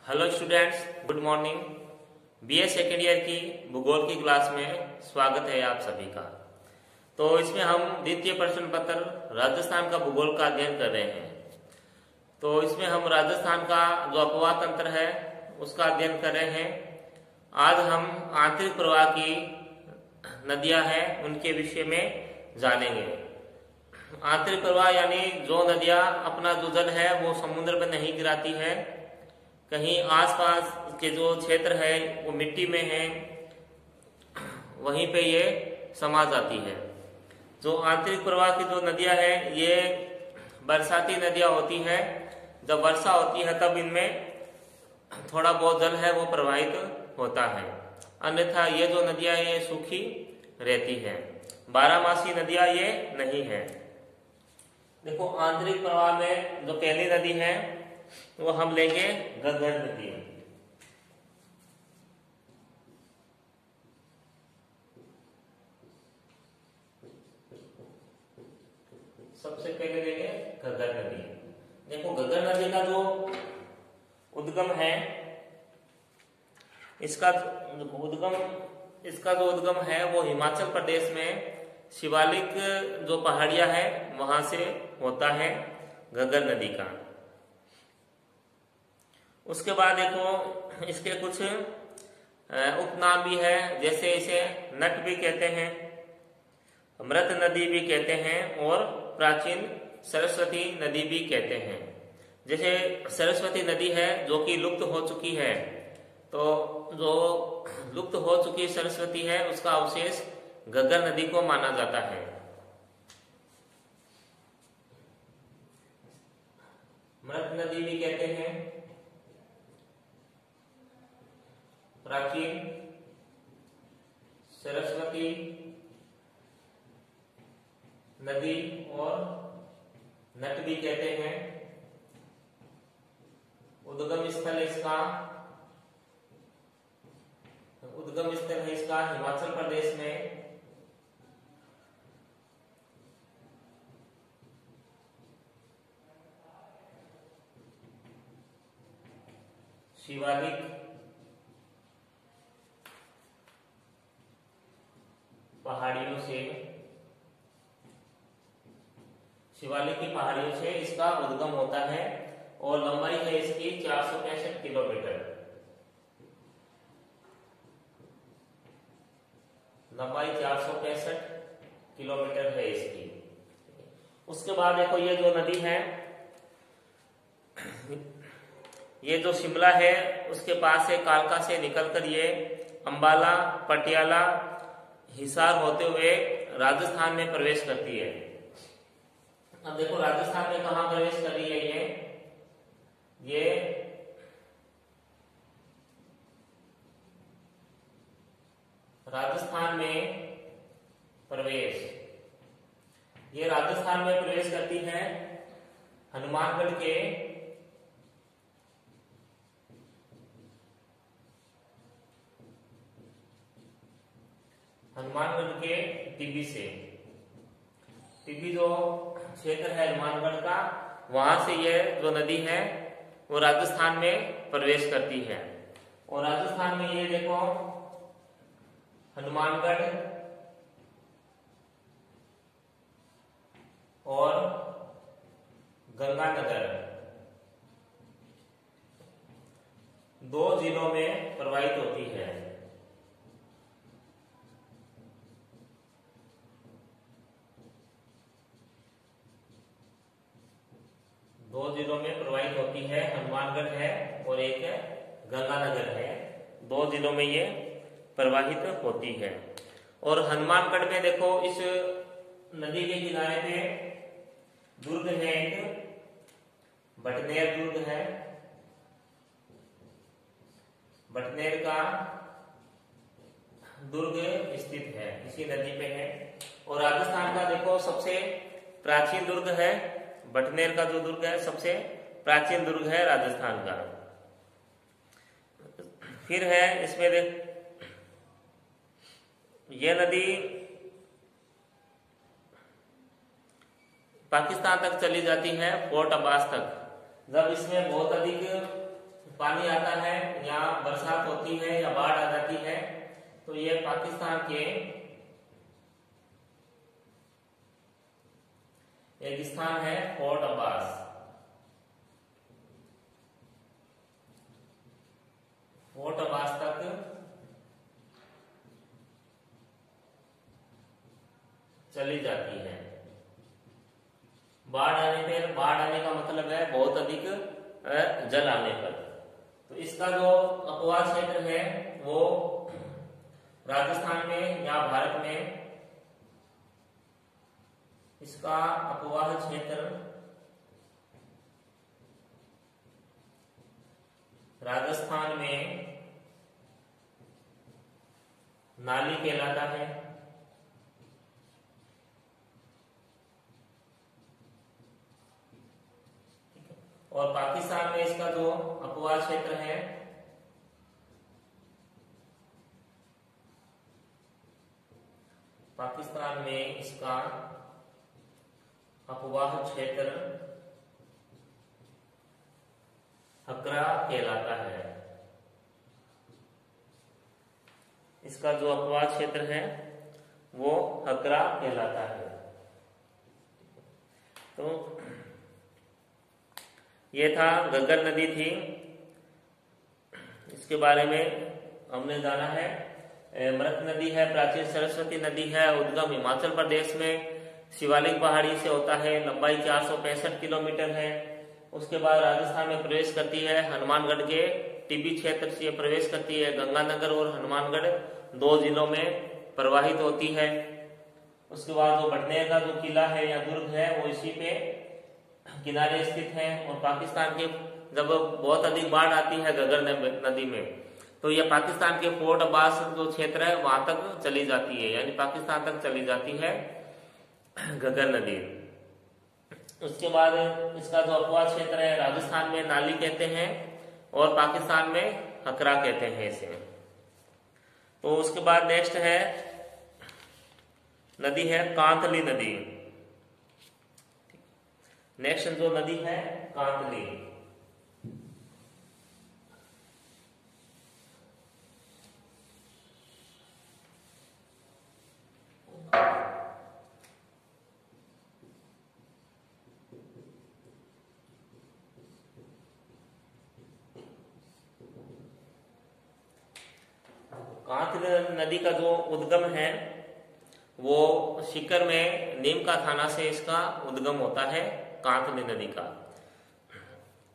Hello students, good morning. BA second year की भूगोल की क्लास में स्वागत है आप सभी का। तो इसमें हम द्वितीय प्रश्न पत्र राजस्थान का भूगोल का अध्ययन कर रहे हैं। तो इसमें हम राजस्थान का जो अपवाह तंत्र है उसका अध्ययन कर रहे हैं। आज हम आंतरिक प्रवाह की नदियां हैं उनके विषय में जानेंगे। आंतरिक प्रवाह यानी जो नदियां अपना जो जल है वो समुद्र में नहीं गिराती है, कहीं आसपास के जो क्षेत्र है वो मिट्टी में है, वहीं पे ये समा जाती है। जो आंतरिक प्रवाह की जो नदियां हैं ये बरसाती नदियां होती है। जब वर्षा होती है तब इनमें थोड़ा बहुत जल है वो प्रवाहित होता है, अन्यथा ये जो नदियां ये सूखी रहती है। बारहमासी नदियां ये नहीं है। देखो, आंतरिक प्रवाह में जो पहली नदी है वो हम लेंगे घग्गर नदी। सबसे पहले लेंगे घग्गर नदी। देखो, घग्गर नदी का जो उद्गम है इसका जो उद्गम है वो हिमाचल प्रदेश में शिवालिक जो पहाड़ियां है वहां से होता है घग्गर नदी का। उसके बाद देखो इसके कुछ उपनाम भी है, जैसे इसे नट भी कहते हैं, मृत नदी भी कहते हैं और प्राचीन सरस्वती नदी भी कहते हैं। जैसे सरस्वती नदी है जो कि लुप्त हो चुकी है, तो जो लुप्त हो चुकी सरस्वती है उसका अवशेष घग्गर नदी को माना जाता है। मृत नदी भी कहते हैं, प्राचीन सरस्वती नदी और नट भी कहते हैं। उद्गम स्थल है इसका हिमाचल प्रदेश में। शिवालिक की पहाड़ियों से इसका उद्गम होता है और लंबाई है इसकी 465 किलोमीटर। लंबाई 465 किलोमीटर है इसकी। उसके बाद देखो ये जो नदी है, ये जो शिमला है उसके पास से कालका से निकलकर ये अंबाला, पटियाला, हिसार होते हुए राजस्थान में प्रवेश करती है। अब देखो राजस्थान में कहां प्रवेश कर रही है ये राजस्थान में प्रवेश करती है हनुमानगढ़ के टिब्बी से। टिब्बी जो क्षेत्र है हनुमानगढ़ का, वहां से यह जो नदी है वो राजस्थान में प्रवेश करती है। और राजस्थान में ये देखो हनुमानगढ़ और गंगानगर दो जिलों में प्रवाहित होती है। हनुमानगढ़ है और एक गंगानगर है। दो जिलों में ये प्रवाहित होती है। और हनुमानगढ़ में देखो इस नदी के किनारे पे दुर्ग है, एक बटनेर दुर्ग है। बटनेर का दुर्ग स्थित है, इसी नदी पे है। और राजस्थान का देखो सबसे प्राचीन दुर्ग है बटनेर का जो दुर्ग है, सबसे प्राचीन दुर्ग है राजस्थान का। फिर है इसमें देख यह नदी पाकिस्तान तक चली जाती है, फोर्ट अब्बास तक। जब इसमें बहुत अधिक पानी आता है या बरसात होती है या बाढ़ आ जाती है, तो ये पाकिस्तान के एक स्थान है फोर्ट अब्बास। फोर्ट अब्बास तक चली जाती है। बाढ़ आने पर, बाढ़ आने का मतलब है बहुत अधिक जल आने पर। तो इसका जो अपवाद क्षेत्र है वो राजस्थान में या भारत में, इसका अपवाह क्षेत्र राजस्थान में नाली कहलाता है। और पाकिस्तान में इसका जो अपवाह क्षेत्र है पाकिस्तान में इसका अपवाह क्षेत्र हकरा कहलाता है। इसका जो अपवाह क्षेत्र है वो हकरा कहलाता है। तो ये था, घग्गर नदी थी, इसके बारे में हमने जाना है। मृत नदी है, प्राचीन सरस्वती नदी है, उद्गम हिमाचल प्रदेश में शिवालिक पहाड़ी से होता है, लंबाई 465 किलोमीटर है। उसके बाद राजस्थान में प्रवेश करती है, हनुमानगढ़ के टिब्बी क्षेत्र से प्रवेश करती है, गंगानगर और हनुमानगढ़ 2 जिलों में प्रवाहित होती है। उसके बाद जो भटनेर का जो किला है या दुर्ग है वो इसी पे किनारे स्थित है। और पाकिस्तान के जब बहुत अधिक बाढ़ आती है घग्गर नदी में, तो यह पाकिस्तान के फोर्ट अब्बास जो क्षेत्र है वहां तक चली जाती है, यानी पाकिस्तान तक चली जाती है घग्गर नदी। उसके बाद इसका जो अपवाह क्षेत्र है राजस्थान में नाली कहते हैं और पाकिस्तान में हकरा कहते हैं इसे। तो उसके बाद नेक्स्ट है नदी है कांतली नदी। नेक्स्ट जो नदी है कांतली। कांतली नदी का जो उद्गम है वो सीकर में नीमका थाना से इसका उद्गम होता है, कांतली नदी का।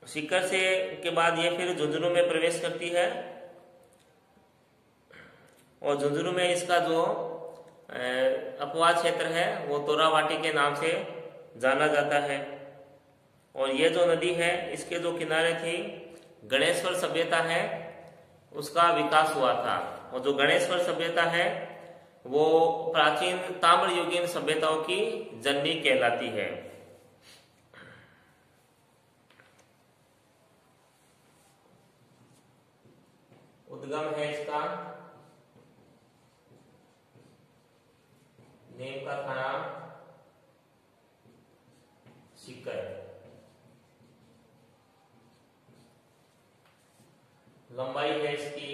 सीकर से के बाद ये फिर झुंझुनू में प्रवेश करती है और झुंझुनू में इसका जो अपवाह क्षेत्र है वो तोरावाटी के नाम से जाना जाता है। और ये जो नदी है इसके जो किनारे थी गणेश्वर सभ्यता है उसका विकास हुआ था। और जो गणेश्वर सभ्यता है वो प्राचीन ताम्रयुगीन सभ्यताओं की जननी कहलाती है। उद्गम है इसका नीमका थाना सीकर। लंबाई है इसकी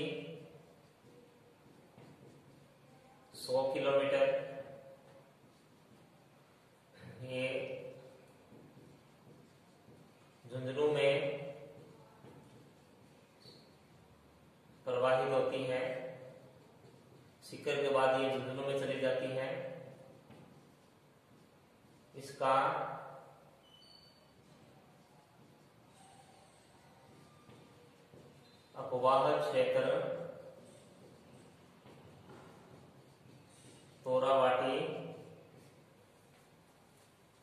100 किलोमीटर। ये झुंझुनू में प्रवाहित होती है। सीकर के बाद ये झुंझुनू में चली जाती है। इसका अपवाह क्षेत्र तोरावाटी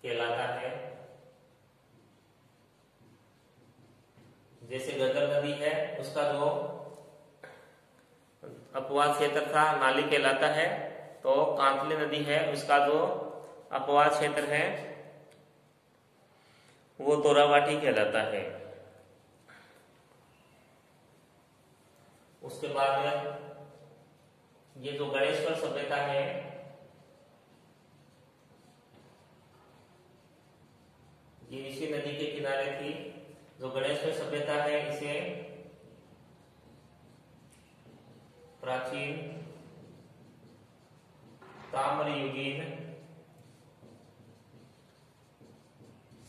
कहलाता है। जैसे घग्गर नदी है उसका जो अपवाह क्षेत्र था नाली कहलाता है, तो कांतली नदी है उसका जो अपवाह क्षेत्र है वो तोरावाटी कहलाता है। उसके बाद ये जो गणेश्वर सभ्यता है ये इसी नदी के किनारे थी। जो गणेश्वर सभ्यता है इसे प्राचीन ताम्रयुगीन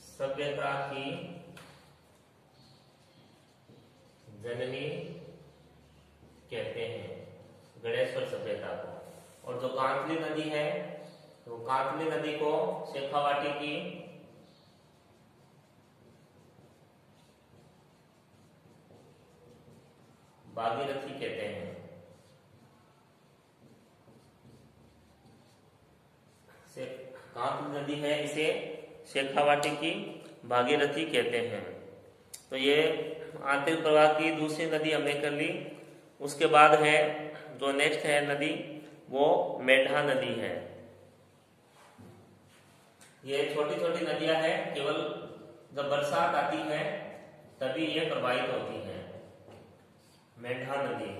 सभ्यता की जननी कहते हैं गणेश्वर सभ्यता को। और जो कांतली नदी है तो कांतली नदी को शेखावाटी की भागीरथी कहते हैं। कांतली नदी है, इसे शेखावाटी की भागीरथी कहते हैं। तो ये आंतरिक प्रवाह की दूसरी नदी हमने कर ली। उसके बाद है जो नेक्स्ट है नदी, वो मेढा नदी है। ये छोटी छोटी नदियां हैं, केवल जब बरसात आती है तभी ये प्रवाहित होती है। मेढा नदी,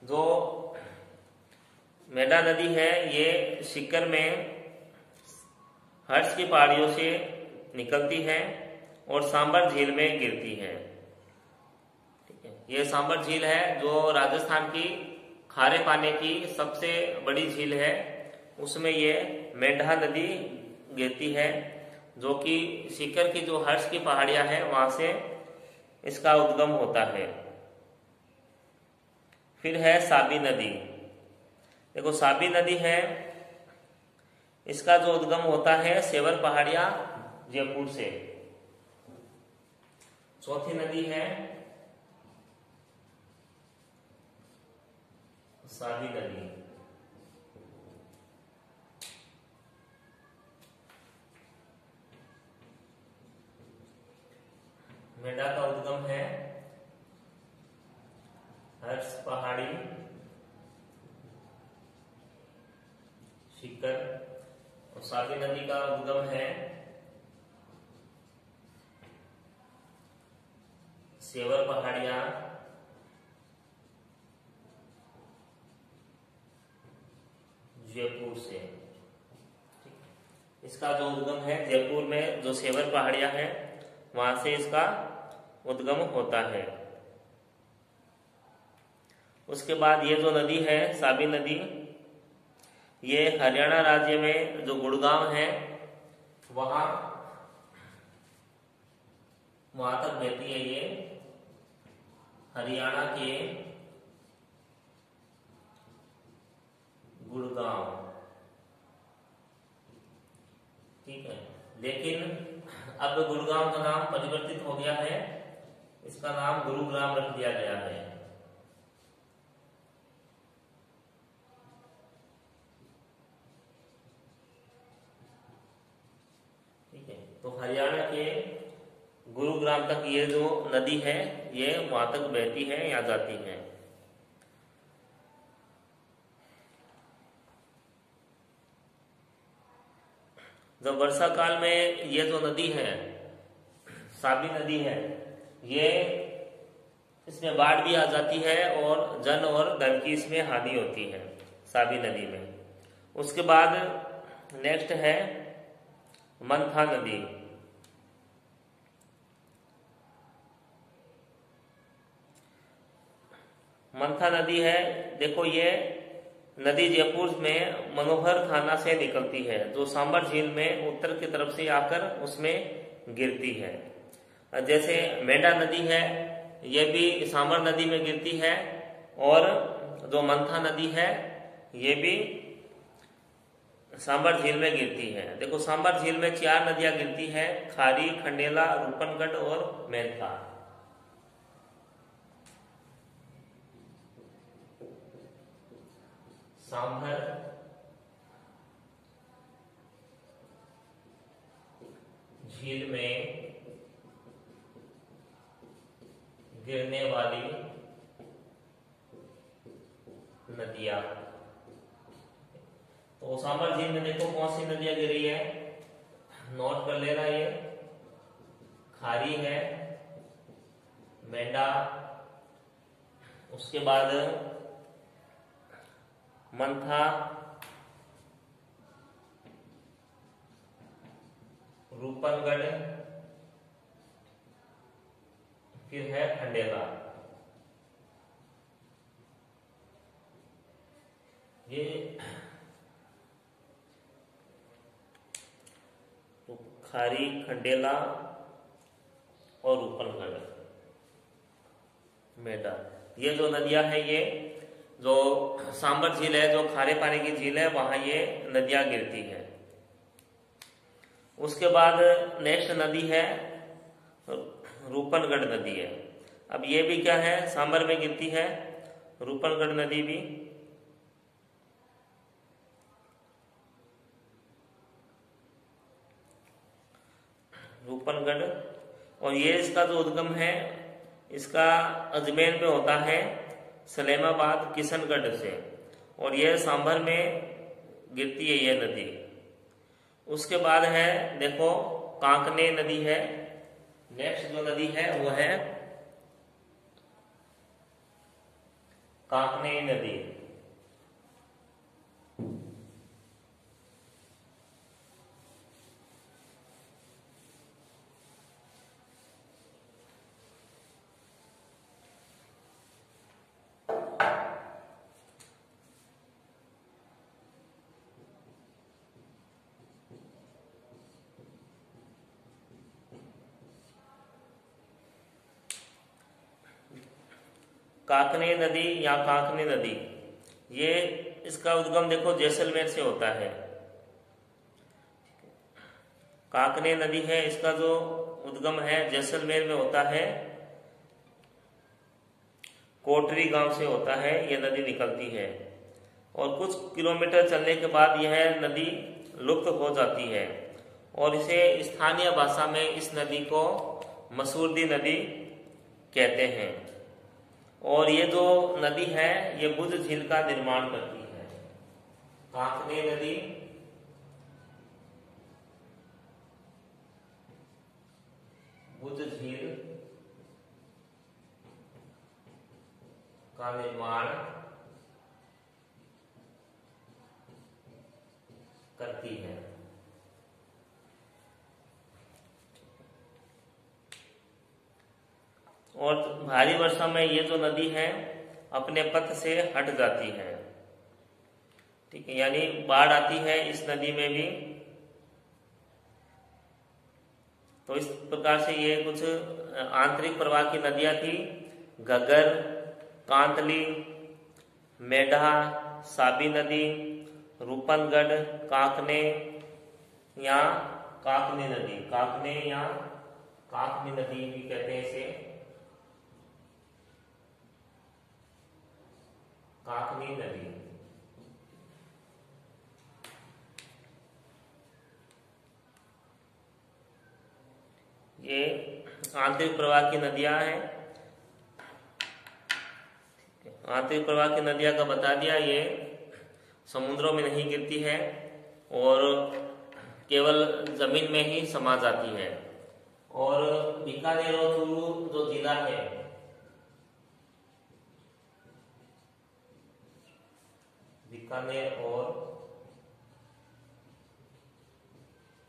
जो मेढा नदी है ये सीकर में हर्ष की पहाड़ियों से निकलती है और सांबर झील में गिरती है। ठीक है, ये सांबर झील है जो राजस्थान की खारे पानी की सबसे बड़ी झील है, उसमें ये मेढा नदी गिरती है, जो कि सीकर की जो हर्ष की पहाड़ियां हैं वहां से इसका उद्गम होता है। फिर है साबी नदी। देखो साबी नदी है, इसका जो उद्गम होता है सेवर पहाड़िया जयपुर से। चौथी नदी है साबी नदी। मेढा का उद्गम है हर्ष पहाड़ी सीकर, और साबी नदी का उद्गम है सेवर पहाड़िया जयपुर से। इसका जो उद्गम है जयपुर में जो सेवर पहाड़िया है वहां से इसका उद्गम होता है। उसके बाद ये जो नदी है साबी नदी, ये हरियाणा राज्य में जो गुड़गांव है वहां तक बहती है। ये हरियाणा के गुड़गांव, ठीक है। लेकिन अब गुड़गांव का नाम परिवर्तित हो गया है, इसका नाम गुरुग्राम रख दिया गया है। ठीक है, तो हरियाणा के गुरुग्राम तक ये जो नदी है ये वहां तक बहती है या जाती है। जब वर्षा काल में ये जो नदी है साबी नदी है, ये इसमें बाढ़ भी आ जाती है और जन और धन की इसमें हानि होती है साबी नदी में। उसके बाद नेक्स्ट है मंथा नदी। मंथा नदी है, देखो ये नदी जयपुर में मनोहर थाना से निकलती है, जो सांबर झील में उत्तर की तरफ से आकर उसमें गिरती है। जैसे मेढा नदी है ये भी सांबर नदी में गिरती है, और जो मंथा नदी है ये भी सांबर झील में गिरती है। देखो सांबर झील में 4 नदियां गिरती हैं, खारी, खंडेला, रूपनगढ़ और मेंथा। सांभर, झील में गिरने वाली नदियां। तो सांभर झील में देखो कौन सी नदियां गिरी है, नोट कर लेना। ये खारी है, मेंढा, उसके बाद मंथा, रूपनगढ़, फिर है खंडेला। ये खारी, खंडेला और रूपनगढ़, मेढा, ये जो नदियां हैं, ये जो सांबर झील है, जो खारे पानी की झील है, वहां ये नदियां गिरती है। उसके बाद नेक्स्ट नदी है रूपनगढ़ नदी है। अब ये भी क्या है, सांबर में गिरती है रूपनगढ़ नदी भी। रूपनगढ़, और ये इसका जो उद्गम है, इसका अजमेर में होता है, सलेमाबाद किशनगढ़ से, और यह सांभर में गिरती है ये नदी। उसके बाद है देखो कांकने नदी है। नेक्स्ट जो नदी है वो है कांकने नदी। काकने नदी या काकने नदी, ये इसका उद्गम देखो जैसलमेर से होता है। काकने नदी है, इसका जो उद्गम है जैसलमेर में होता है, कोटरी गांव से होता है, ये नदी निकलती है। और कुछ किलोमीटर चलने के बाद यह नदी लुप्त हो जाती है, और इसे स्थानीय भाषा में इस नदी को मसूरदी नदी कहते हैं। और ये जो नदी है ये बुध झील का निर्माण करती है। काकने नदी बुध झील का निर्माण करती है। और भारी वर्षा में ये जो नदी है अपने पथ से हट जाती है, ठीक है, यानी बाढ़ आती है इस नदी में भी। तो इस प्रकार से ये कुछ आंतरिक प्रवाह की नदियां थी। घग्गर, कांतली, मेढा, साबी नदी, रूपनगढ़, काकने या काकने नदी, काकने या काकनी नदी भी कहते हैं इसे, काकनी नदी। ये आंतरिक प्रवाह की नदियां हैं। आंतरिक प्रवाह की नदियां का बता दिया, ये समुद्रों में नहीं गिरती है और केवल जमीन में ही समा जाती है। और बीकानेर और चूरू जो जिला है, बीकानेर और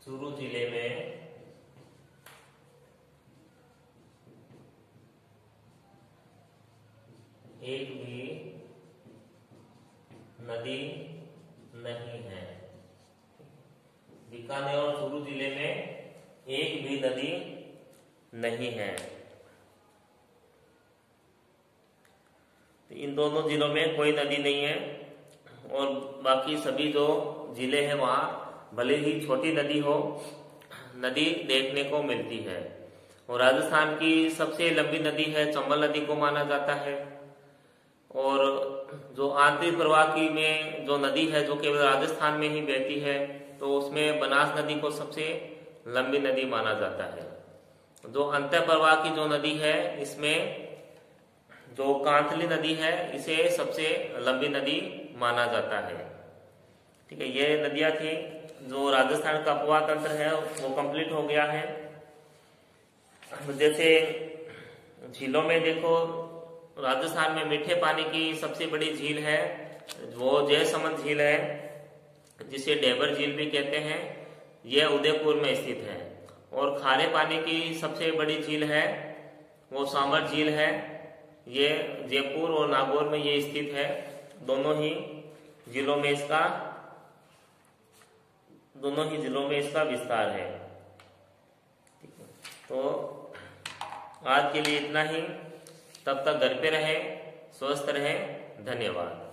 चूरू जिले में एक भी नदी नहीं है। बीकानेर और चूरू जिले में एक भी नदी नहीं है। तो इन दोनों जिलों में कोई नदी नहीं है, और बाकी सभी जो जिले हैं वहां भले ही छोटी नदी हो, नदी देखने को मिलती है। और राजस्थान की सबसे लंबी नदी है चंबल नदी को माना जाता है। और जो आंतरिक प्रवाह की में जो नदी है जो केवल राजस्थान में ही बहती है, तो उसमें बनास नदी को सबसे लंबी नदी माना जाता है। जो अंतर प्रवाह की जो नदी है, इसमें जो कांतली नदी है इसे सबसे लंबी नदी माना जाता है। ठीक है, ये नदियां थी। जो राजस्थान का अपवाह तंत्र है वो कंप्लीट हो गया है। जैसे झीलों में देखो, राजस्थान में मीठे पानी की सबसे बड़ी झील है वो जयसमंद झील है, जिसे डेबर झील भी कहते हैं। यह उदयपुर में स्थित है। और खारे पानी की सबसे बड़ी झील है वो सांभर झील है। ये जयपुर और नागौर में ये स्थित है। दोनों ही जिलों में इसका दोनों ही जिलों में इसका विस्तार है। ठीक है, तो आज के लिए इतना ही। तब तक घर पे रहें, स्वस्थ रहें। धन्यवाद।